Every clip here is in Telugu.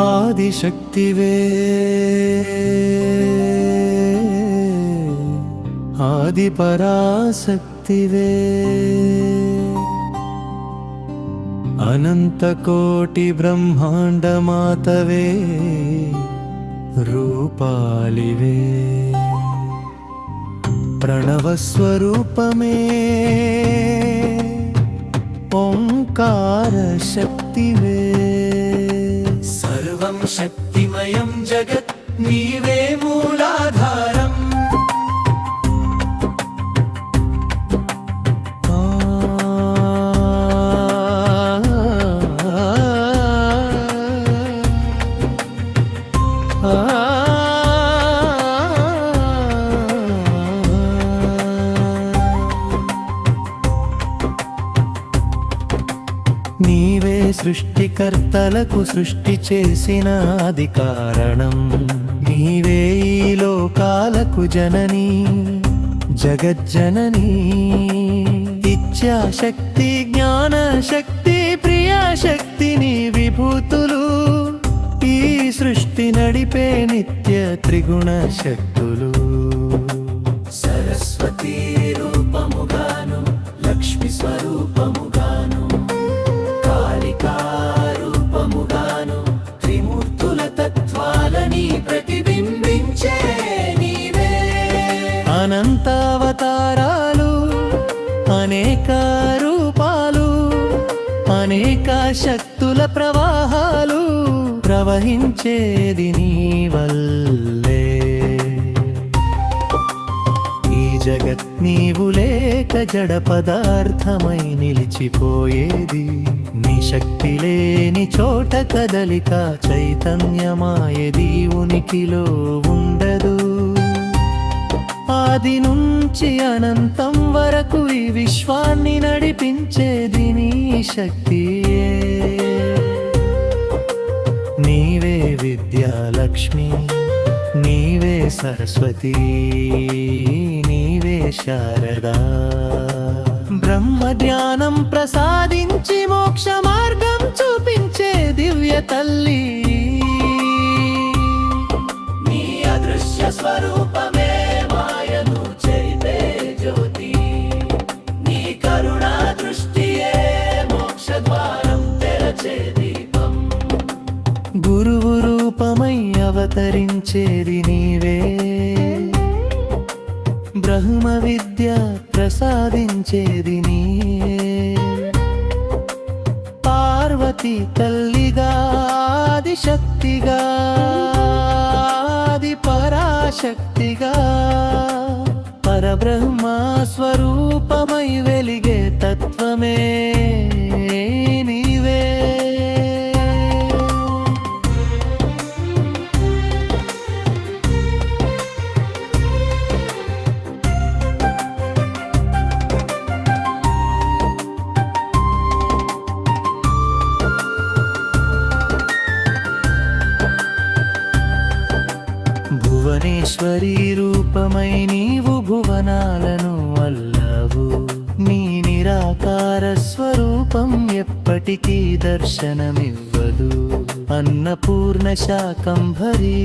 ఆదిశక్తివే ఆది పరాశక్తివే అనంత కోటి బ్రహ్మాండ మాతవే రూపాలివే ప్రణవ స్వరూపమే ఓంకార శక్తివే సర్వం శక్తిమయం జగత్ నీవే మూలాధారం నీవే సృష్టికర్తలకు సృష్టి చేసిన ఆది కారణం నీవే ఈ లోకాలకు జననీ జగజ్జననీ ఇచ్ఛాశక్తి జ్ఞానశక్తి ప్రియాశక్తి నీ విభూతులు ఈ సృష్టి నడిపే నిత్య త్రిగుణ శక్తులు సరస్వతి రూపముగాను లక్ష్మి స్వరూపముగాను రూపముగాను త్రిమూర్తుల తత్వాలని ప్రతిబింబించే నీవే అనంత అవతారాలు అనేక రూపాలు అనేక శక్తుల ప్రవాహాలు ప్రవహించేది నీ వల్లే ఈ జగత్ నీవు లేక జడ పదార్థమై నిలిచిపోయేది నీ శక్తి లేని చోట కదలిక చైతన్యమాయది ఉనికిలో ఉండదు ఆది నుంచి అనంతం వరకు ఈ విశ్వాన్ని నడిపించేది నీ శక్తియే నీవే విద్యాలక్ష్మి నీవే సరస్వతి నీవే శారదా బ్రహ్మ జ్ఞానం ప్రసాదించి మోక్ష మార్గం చూపించే దివ్య తల్లి నీ అదృశ్య స్వరూపమే మాయను చెరిపే జ్యోతి నీ కరుణా దృష్టియే మోక్ష ద్వారం తెరచే దీపం గురువు రూపమై అవతరించేది నీవే బ్రహ్మ విద్య ప్రసాదించేది నీవే పార్వతి తల్లిగా ఆది శక్తిగా ఆది పరాశక్తిగా పరబ్రహ్మ స్వరూపమై వెలిగే తత్వమే నీవే భువనేశ్వరి రూపమై నీవు భువనాలను అల్లవు నీ నిరాకార స్వరూపం ఎప్పటికీ దర్శనమివ్వదు అన్నపూర్ణ శాకంభరి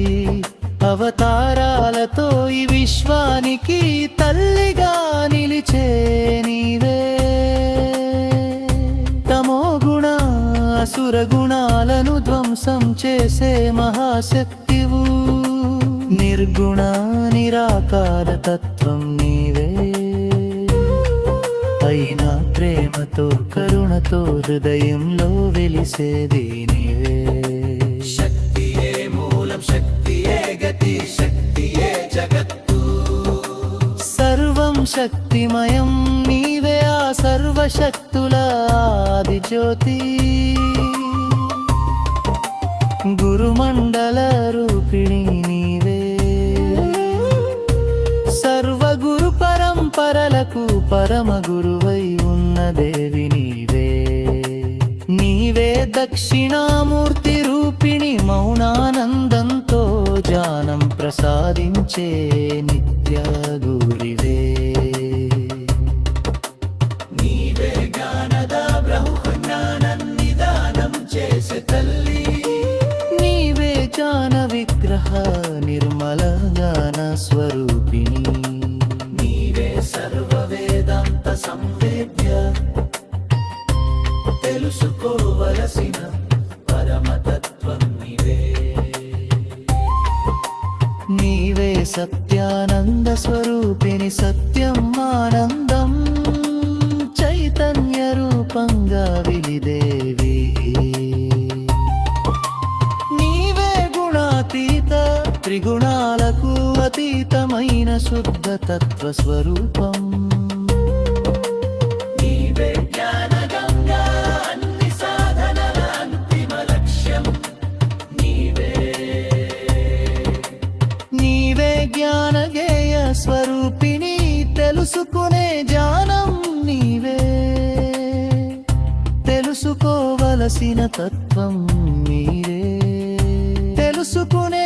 అవతారాలతో ఈ విశ్వానికి తల్లిగా నిలిచే నీవే తమో గుణ అసుర గుణాలను ధ్వంసం చేసే మహాశక్తివు నిర్గుణ నిరాకార తత్వం నీవే అయినా ప్రేమతో కరుణతో హృదయంలో వెలిసేది నీవే శక్తియే మూలం శక్తియే గతి శక్తియే జగత్తు సర్వం శక్తిమయం నీవే ఆ సర్వశక్తుల ఆది జ్యోతి గురుమండల రూపిణి నీవే సర్వగురు పరంపరలకు పరమ గురువై ఉన్న దేవి నీవే నీవే దక్షిణామూర్తి రూపిణి మౌనానందంతో జానం ప్రసాదించే నిత్య గురివే నీవే జ్ఞానద బ్రహ్మ జ్ఞానం నిదానం చేసే తల్లి స్వరూపిణి నీవే సర్వ వేదాంత సంవేద్య తెలుసుకోవలసిన పరమతత్వం నీవే నీవే సత్యానంద స్వరూపిణి సత్యం ఆనందం చైతన్య రూపంగా విలిదేవి నీవే గుణాతీత త్రిగుణాలకు అతీతమైన శుద్ధ తత్వ స్వరూపం నీవే జ్ఞాన గంగా అన్ని సాధనల అంతిమ లక్ష్యం నీవే జ్ఞాన గేయ స్వరూపిణి తెలుసుకునే జ్ఞానం నీవే తెలుసుకోవలసిన తత్వం మీరే తెలుసుకునే